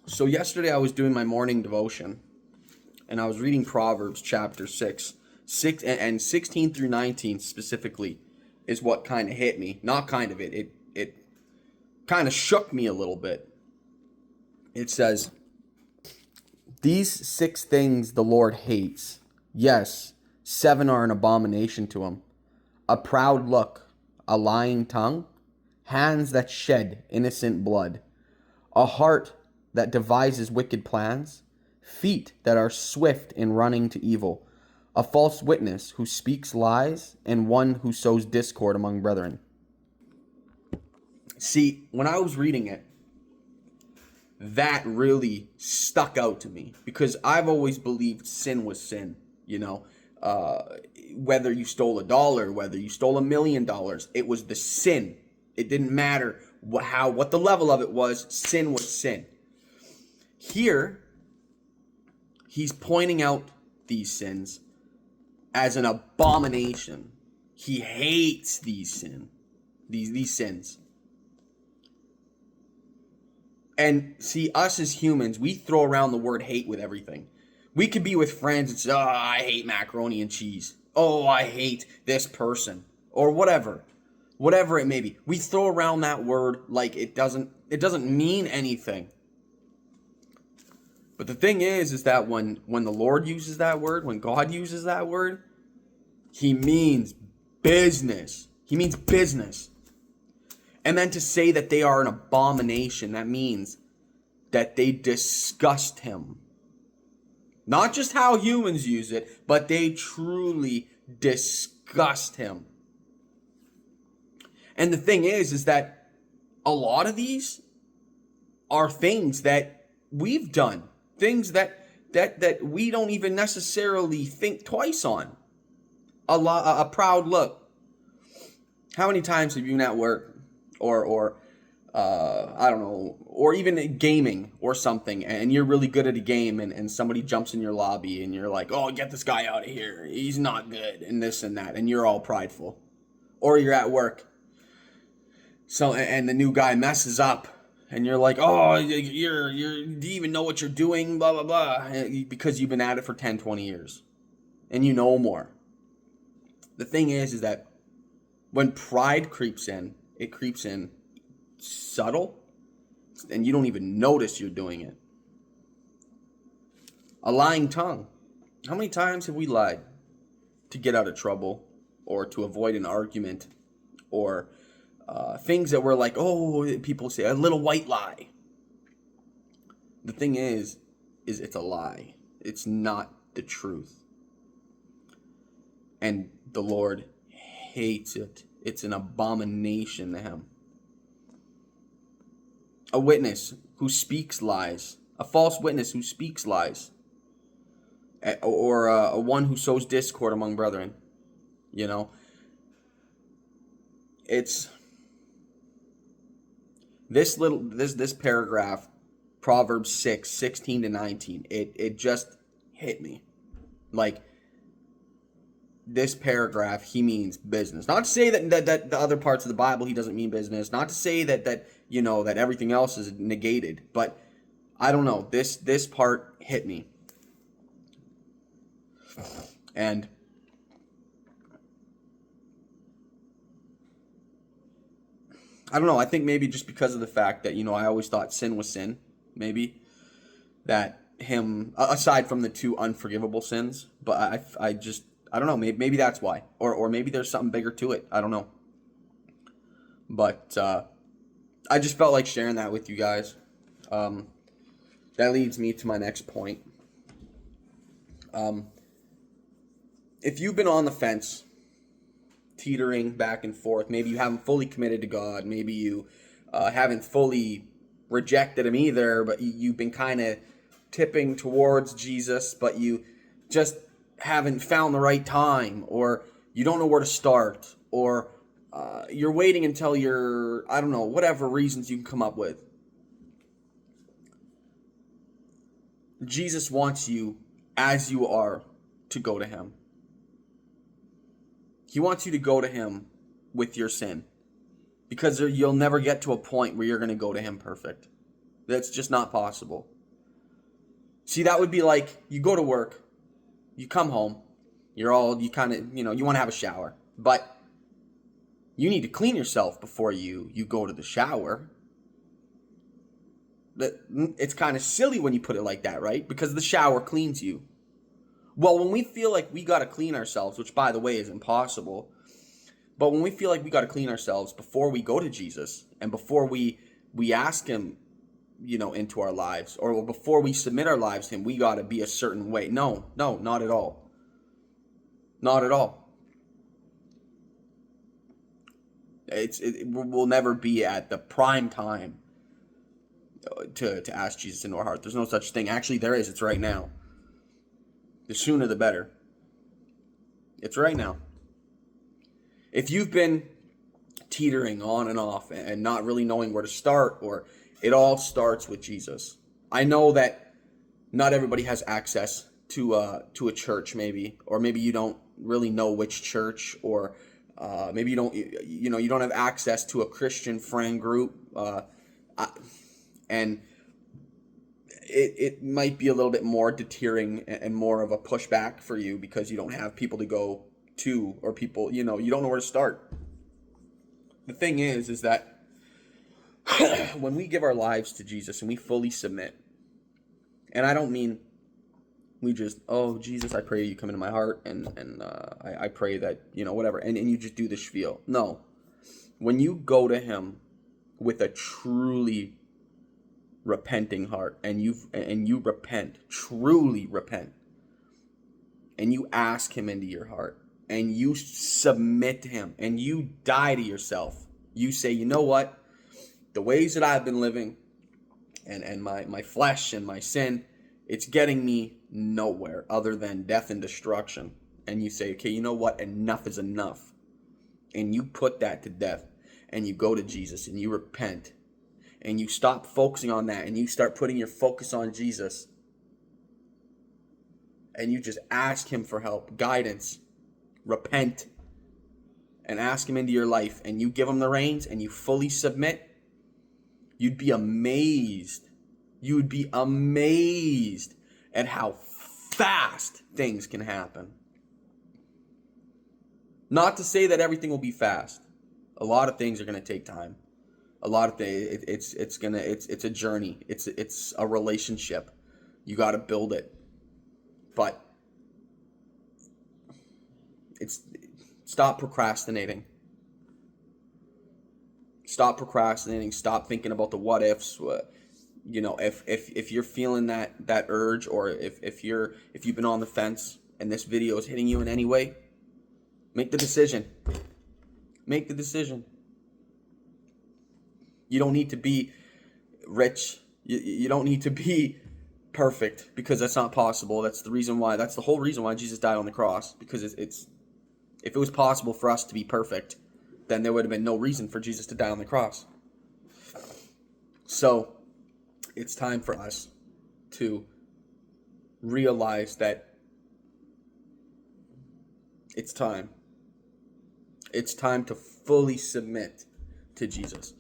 So yesterday I was doing my morning devotion and I was reading Proverbs chapter 6 and 16 through 19 specifically is what kind of hit me. Not kind of it kind of shook me a little bit. It says, "These 6 things the Lord hates. Yes, 7 are an abomination to him. A proud look, a lying tongue, hands that shed innocent blood, a heart that devises wicked plans, feet that are swift in running to evil, a false witness who speaks lies, and one who sows discord among brethren." See, when I was reading it, that really stuck out to me because I've always believed sin was sin, you know. Whether you stole $1, whether you stole $1,000,000, it was the sin. It didn't matter what the level of it was. Sin was sin. Here, he's pointing out these sins as an abomination. He hates these sins. And see, us as humans, we throw around the word hate with everything. We could be with friends and say, "Oh, I hate macaroni and cheese. Oh, I hate this person," or whatever it may be. We throw around that word like it doesn't mean anything. But the thing is that when the Lord uses that word, when God uses that word, he means business. He means business. And then to say that they are an abomination, that means that they disgust him. Not just how humans use it, but they truly disgust him. And the thing is that a lot of these are things that we've done. Things that we don't even necessarily think twice on. A proud look. How many times have you been at work or I don't know, or even gaming or something, and you're really good at a game and somebody jumps in your lobby and you're like, "Oh, get this guy out of here. He's not good," and this and that, and you're all prideful. Or you're at work, and the new guy messes up and you're like, "Oh, do you even know what you're doing, blah blah blah," because you've been at it for 10, 20 years and you know more. The thing is that when pride creeps in, it creeps in subtle, and you don't even notice you're doing it. A lying tongue. How many times have we lied to get out of trouble or to avoid an argument or things that were like, oh, people say a little white lie. The thing is it's a lie. It's not the truth. And the Lord hates it. It's an abomination to him. A witness who speaks lies, a false witness who speaks lies, or a one who sows discord among brethren. You know, it's this paragraph, Proverbs 6, 16 to 19. It just hit me. Like, this paragraph, he means business. Not to say that the other parts of the Bible he doesn't mean business. Not to say that you know that everything else is negated. But I don't know. This part hit me. And I don't know. I think maybe just because of the fact that, you know, I always thought sin was sin. Maybe that him, aside from the 2 unforgivable sins, but I don't know. Maybe that's why, or maybe there's something bigger to it. I don't know. But I just felt like sharing that with you guys. That leads me to my next point. If you've been on the fence, teetering back and forth, maybe you haven't fully committed to God, maybe you haven't fully rejected him either, but you've been kind of tipping towards Jesus, but you just haven't found the right time, or you don't know where to start, or you're waiting until you're, I don't know, whatever reasons you can come up with. Jesus wants you as you are to go to him. He wants you to go to him with your sin, because you'll never get to a point where you're going to go to him perfect. That's just not possible. See, that would be like you go to work, you come home, you kind of, you want to have a shower, but you need to clean yourself before you go to the shower. It's kind of silly when you put it like that, right? Because the shower cleans you. Well, when we feel like we got to clean ourselves, which by the way is impossible, but when we feel like we got to clean ourselves before we go to Jesus and before we ask him, into our lives, or before we submit our lives to him, we got to be a certain way. No, not at all. Not at all. We'll never be at the prime time to ask Jesus into our heart. There's no such thing. Actually, there is. It's right now. The sooner the better. It's right now. If you've been teetering on and off and not really knowing where to start, or it all starts with Jesus. I know that not everybody has access to a church, maybe, or maybe you don't really know which church, or maybe you don't you don't have access to a Christian friend group, and it might be a little bit more deterring and more of a pushback for you because you don't have people to go to, or people, you don't know where to start. The thing is that when we give our lives to Jesus and we fully submit, and I don't mean we just, oh, Jesus, I pray you come into my heart, and I pray that, whatever, and you just do the spiel. No. When you go to him with a truly repenting heart, and you repent, truly repent, and you ask him into your heart, and you submit to him, and you die to yourself, you say, you know what? The ways that I've been living and my flesh and my sin, it's getting me nowhere other than death and destruction. And you say, okay, you know what? Enough is enough. And you put that to death, and you go to Jesus and you repent, and you stop focusing on that, and you start putting your focus on Jesus, and you just ask him for help, guidance, repent, and ask him into your life, and you give him the reins and you fully submit. You'd be amazed. You would be amazed at how fast things can happen. Not to say that everything will be fast. A lot of things are going to take time. A lot of things, it's a journey. It's a relationship. You got to build it. But stop procrastinating. Stop procrastinating. Stop thinking about the what ifs. If you're feeling that urge, or if you've been on the fence and this video is hitting you in any way, make the decision. Make the decision. You don't need to be rich. You don't need to be perfect, because that's not possible. That's the whole reason why Jesus died on the cross, because if it was possible for us to be perfect, then there would have been no reason for Jesus to die on the cross. So it's time for us to realize that it's time. It's time to fully submit to Jesus.